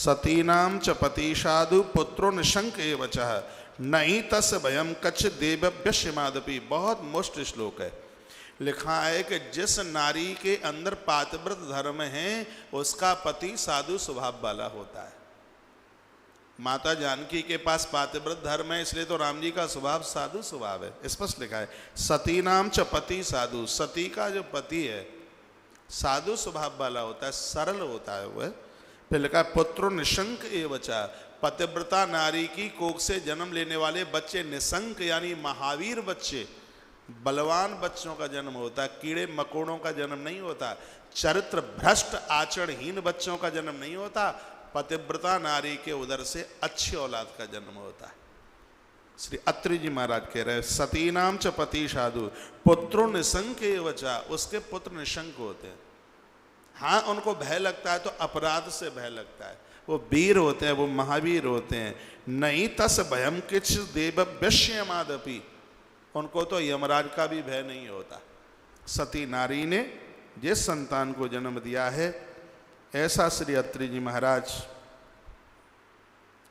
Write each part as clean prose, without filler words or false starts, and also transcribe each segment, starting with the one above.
सतीनाम च पति साधु पुत्रो निशंक एव चः नहीं तस भयम कच्छ देवभ्यश्यमादपि। बहुत मुष्ट श्लोक है। लिखा है कि जिस नारी के अंदर पातिव्रत धर्म है उसका पति साधु स्वभाव वाला होता है। माता जानकी के पास पातिव्रत धर्म है, इसलिए तो राम जी का स्वभाव साधु स्वभाव है। स्पष्ट लिखा है सती नाम च पति साधु। सती का जो पति है साधु स्वभाव वाला होता है, सरल होता है वह। फिर लिखा है पुत्रो निशंक एव च। पतिव्रता नारी की कोख से जन्म लेने वाले बच्चे निशंक यानी महावीर बच्चे, बलवान बच्चों का जन्म होता है। कीड़े मकोड़ों का जन्म नहीं होता। चरित्र भ्रष्ट आचरणहीन बच्चों का जन्म नहीं होता। पतिव्रता नारी के उदर से अच्छी औलाद का जन्म होता है। श्री अत्रि जी महाराज कह रहे हैं सतीनाम च पति साधु पुत्रो निशंक एव च। उसके पुत्र निशंक होते हैं। हाँ, उनको भय लगता है तो अपराध से भय लगता है। वो वीर होते हैं, वो महावीर होते हैं। नहीं तस भयम किछ देवभ्यश्यमादपि। उनको तो यमराज का भी भय नहीं होता। सती नारी ने जिस संतान को जन्म दिया है, ऐसा श्री अत्रि जी महाराज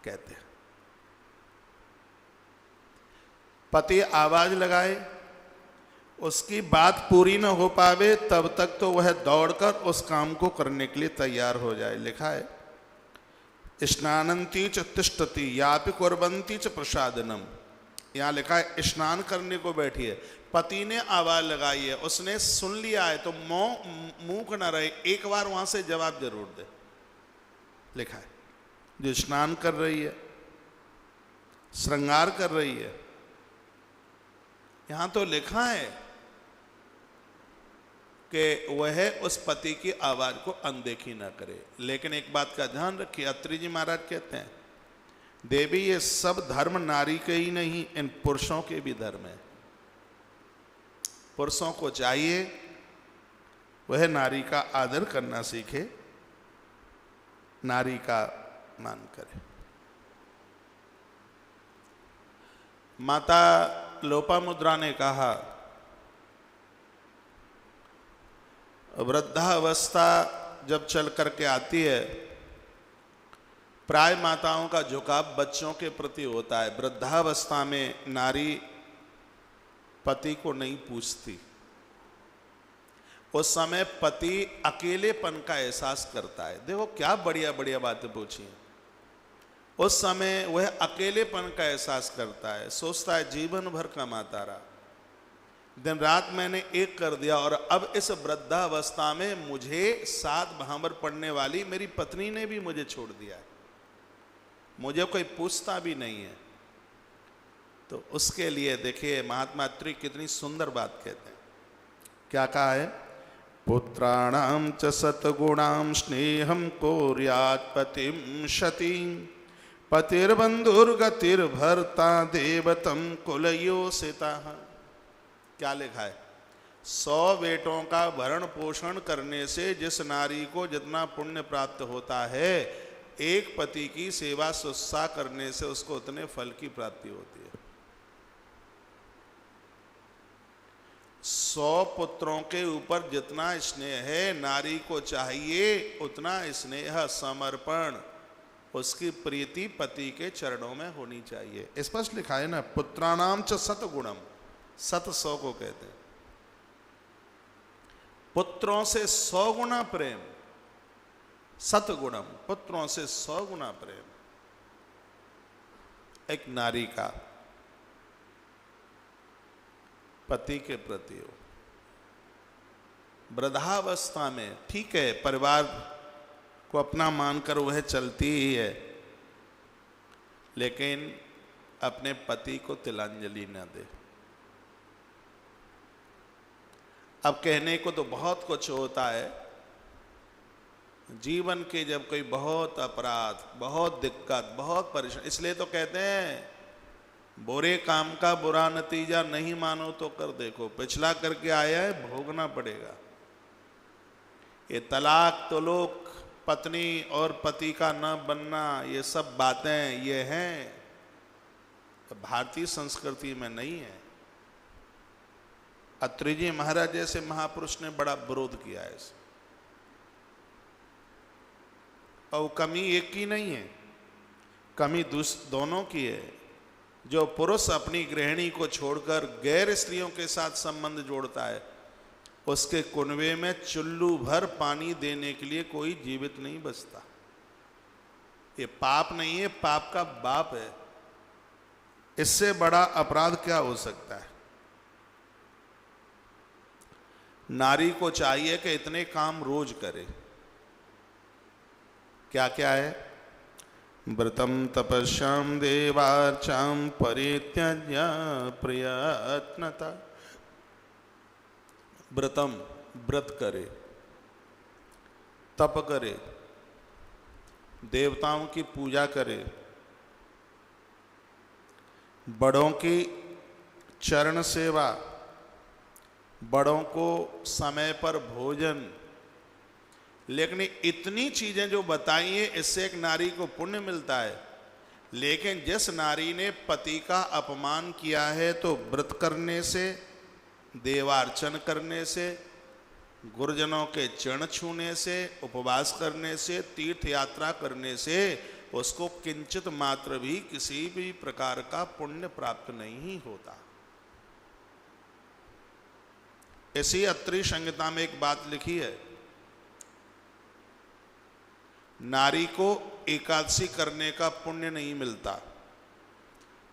कहते हैं। पति आवाज लगाए, उसकी बात पूरी न हो पावे तब तक तो वह दौड़कर उस काम को करने के लिए तैयार हो जाए। लिखा है स्नानंती च तिष्ठति यापि कुर्वन्ति च प्रसादनम। यहाँ लिखा है स्नान करने को बैठी है, पति ने आवाज लगाई है, उसने सुन लिया है तो मूक न रहे, एक बार वहां से जवाब जरूर दे। लिखा है जो स्नान कर रही है, श्रृंगार कर रही है, यहां तो लिखा है कि वह उस पति की आवाज को अनदेखी ना करे। लेकिन एक बात का ध्यान रखिए, अत्रि जी महाराज कहते हैं देवी ये सब धर्म नारी के ही नहीं, इन पुरुषों के भी धर्म है। पुरुषों को चाहिए वह नारी का आदर करना सीखे, नारी का मान करे। माता लोपामुद्रा ने कहा वृद्धावस्था जब चल करके आती है, प्राय माताओं का झुकाव बच्चों के प्रति होता है। वृद्धावस्था में नारी पति को नहीं पूछती। उस समय पति अकेलेपन का एहसास करता है। देखो क्या बढ़िया बढ़िया बातें पूछी हैं। उस समय वह अकेलेपन का एहसास करता है, सोचता है जीवन भर कमाता रहा, दिन रात मैंने एक कर दिया और अब इस वृद्धावस्था में मुझे 7 भांवर पड़ने वाली मेरी पत्नी ने भी मुझे छोड़ दिया है, मुझे कोई पूछता भी नहीं है। तो उसके लिए देखिए महात्मा अत्रि कितनी सुंदर बात कहते हैं। क्या कहा है पुत्राणाम च सतगुणाम स्नेहम कोर्यात् पतिम शतीं पतिर्बंधुर्गतिर्भर्ता देवतम कुलयोसितः। क्या लिखा है 100 बेटों का भरण पोषण करने से जिस नारी को जितना पुण्य प्राप्त होता है, एक पति की सेवा शुश्रूषा करने से उसको उतने फल की प्राप्ति होती है। 100 पुत्रों के ऊपर जितना स्नेह है, नारी को चाहिए उतना स्नेह समर्पण, उसकी प्रीति पति के चरणों में होनी चाहिए। स्पष्ट लिखा है ना पुत्राणाम च सतगुणम। सत 100 को कहते हैं। पुत्रों से 100 गुना प्रेम, सतगुणम, पुत्रों से 100 गुना प्रेम एक नारी का पति के प्रति हो। वृद्धावस्था में ठीक है परिवार को अपना मानकर वह चलती ही है, लेकिन अपने पति को तिलांजलि न दे। अब कहने को तो बहुत कुछ होता है, जीवन के जब कोई बहुत अपराध, बहुत दिक्कत, बहुत परेशान, इसलिए तो कहते हैं बुरे काम का बुरा नतीजा नहीं मानो तो कर देखो, पिछला करके आया है भोगना पड़ेगा। ये तलाक, तलाक, पत्नी और पति का न बनना, ये सब बातें ये हैं, भारतीय संस्कृति में नहीं है। अत्रि जी महाराज जैसे महापुरुष ने बड़ा विरोध किया है। और कमी एक की नहीं है, कमी दोनों की है। जो पुरुष अपनी गृहिणी को छोड़कर गैर स्त्रियों के साथ संबंध जोड़ता है, उसके कुनबे में चुल्लू भर पानी देने के लिए कोई जीवित नहीं बचता। ये पाप नहीं है, पाप का बाप है। इससे बड़ा अपराध क्या हो सकता है? नारी को चाहिए कि इतने काम रोज करे। क्या क्या है? व्रतम तपस्याम देवार्चाम परित्यज्य प्रयत्नता। व्रतम, व्रत करे, तप करे, देवताओं की पूजा करे, बड़ों की चरण सेवा, बड़ों को समय पर भोजन। लेकिन इतनी चीजें जो बताई हैं, इससे एक नारी को पुण्य मिलता है। लेकिन जिस नारी ने पति का अपमान किया है, तो व्रत करने से, देवार्चन करने से, गुरुजनों के चरण छूने से, उपवास करने से, तीर्थ यात्रा करने से उसको किंचित मात्र भी किसी भी प्रकार का पुण्य प्राप्त नहीं होता। इसी अत्रि संहिता में एक बात लिखी है, नारी को एकादशी करने का पुण्य नहीं मिलता,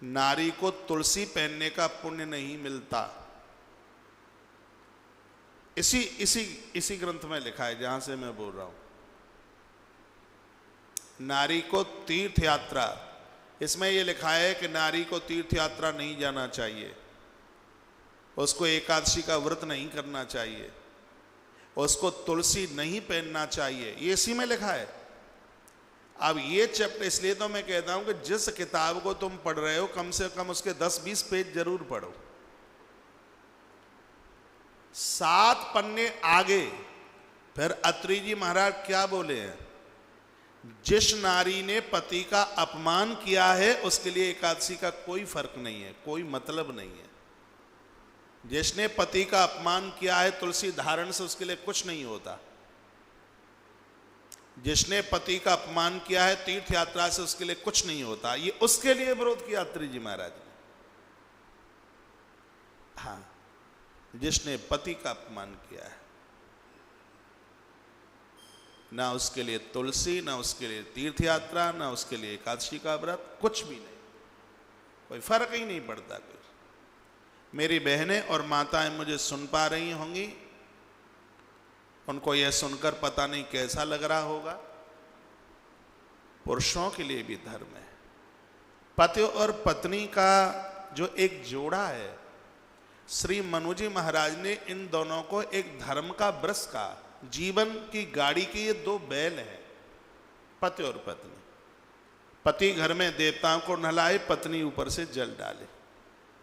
नारी को तुलसी पहनने का पुण्य नहीं मिलता। इसी ग्रंथ में लिखा है जहां से मैं बोल रहा हूं। नारी को तीर्थ यात्रा, इसमें यह लिखा है कि नारी को तीर्थ यात्रा नहीं जाना चाहिए, उसको एकादशी का व्रत नहीं करना चाहिए, उसको तुलसी नहीं पहनना चाहिए, ये इसी में लिखा है। अब ये चैप्टर, इसलिए तो मैं कहता हूं कि जिस किताब को तुम पढ़ रहे हो, कम से कम उसके 10-20 पेज जरूर पढ़ो। 7 पन्ने आगे फिर अत्रि जी महाराज क्या बोले हैं? जिस नारी ने पति का अपमान किया है, उसके लिए एकादशी का कोई फर्क नहीं है, कोई मतलब नहीं है। जिसने पति का अपमान किया है, तुलसी धारण से उसके लिए कुछ नहीं होता। जिसने पति का अपमान किया है, तीर्थ यात्रा से उसके लिए कुछ नहीं होता। ये उसके लिए विरोध किया अत्रि जी महाराज ने। हाँ, जिसने पति का अपमान किया है, ना उसके लिए तुलसी, ना उसके लिए तीर्थ यात्रा, ना उसके लिए एकादशी का व्रत, कुछ भी नहीं, कोई फर्क ही नहीं पड़ता कुछ। मेरी बहनें और माताएं मुझे सुन पा रही होंगी, उनको यह सुनकर पता नहीं कैसा लग रहा होगा। पुरुषों के लिए भी धर्म है। पति और पत्नी का जो एक जोड़ा है, श्री मनु जी महाराज ने इन दोनों को एक धर्म का ब्रश का, जीवन की गाड़ी के ये 2 बैल हैं, पति और पत्नी। पति घर में देवताओं को नहलाए, पत्नी ऊपर से जल डाले।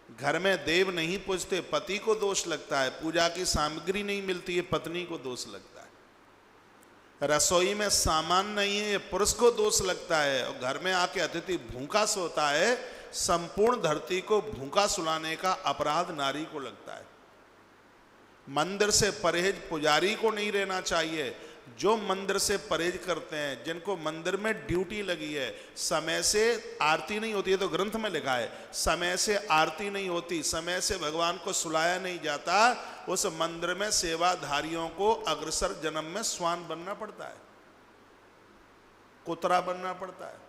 घर में देव नहीं पूजते, पति को दोष लगता है। पूजा की सामग्री नहीं मिलती है, पत्नी को दोष लगता है। रसोई में सामान नहीं है, पुरुष को दोष लगता है। और घर में आके अतिथि भूखा सोता है, संपूर्ण धरती को भूखा सुलाने का अपराध नारी को लगता है। मंदिर से परहेज पुजारी को नहीं रहना चाहिए। जो मंदिर से परहेज करते हैं, जिनको मंदिर में ड्यूटी लगी है, समय से आरती नहीं होती है, तो ग्रंथ में लिखा है समय से आरती नहीं होती, समय से भगवान को सुलाया नहीं जाता, उस मंदिर में सेवाधारियों को अग्रसर जन्म में स्वान बनना पड़ता है, कुतरा बनना पड़ता है।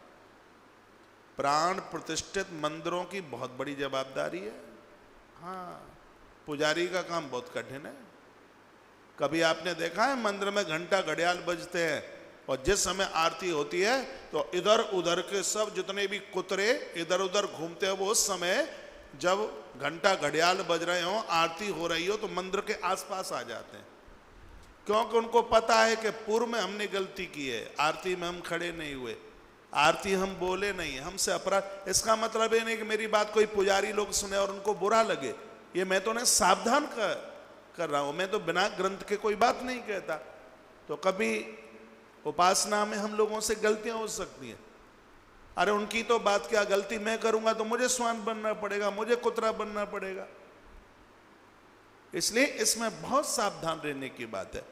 प्राण प्रतिष्ठित मंदिरों की बहुत बड़ी जवाबदारी है। हाँ, पुजारी का काम बहुत कठिन है। कभी आपने देखा है मंदिर में घंटा घड़ियाल बजते हैं, और जिस समय आरती होती है तो इधर उधर के सब जितने भी कुतरे इधर उधर घूमते हैं, वो उस समय जब घंटा घड़ियाल बज रहे हो, आरती हो रही हो, तो मंदिर के आसपास आ जाते हैं। क्योंकि उनको पता है कि पूर्व में हमने गलती की है, आरती में हम खड़े नहीं हुए, आरती हम बोले नहीं, हमसे अपराध। इसका मतलब ये नहीं कि मेरी बात कोई पुजारी लोग सुने और उनको बुरा लगे, ये मैं तो उन्हें सावधान कर रहा हूं। मैं तो बिना ग्रंथ के कोई बात नहीं कहता। तो कभी उपासना में हम लोगों से गलतियां हो सकती हैं। अरे उनकी तो बात क्या, गलती मैं करूंगा तो मुझे स्वान बनना पड़ेगा, मुझे कुतरा बनना पड़ेगा। इसलिए इसमें बहुत सावधान रहने की बात है।